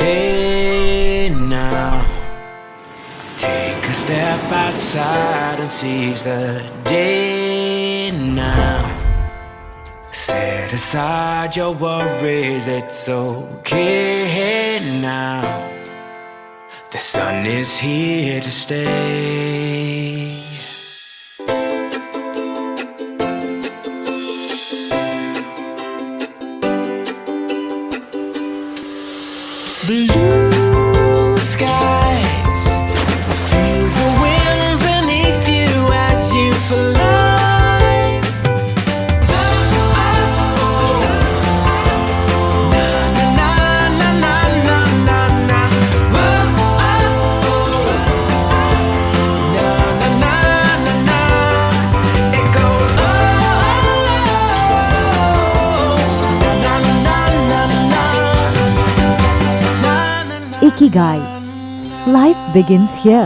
okay now. Take a step outside and seize the day now. Set aside your worries, it's okay now. The sun is here to stay. Blue skies, feel the wind beneath you as you fly. Na na na na na na na. Na na na na na. It goes na na na na na. Ikigai. Life begins here.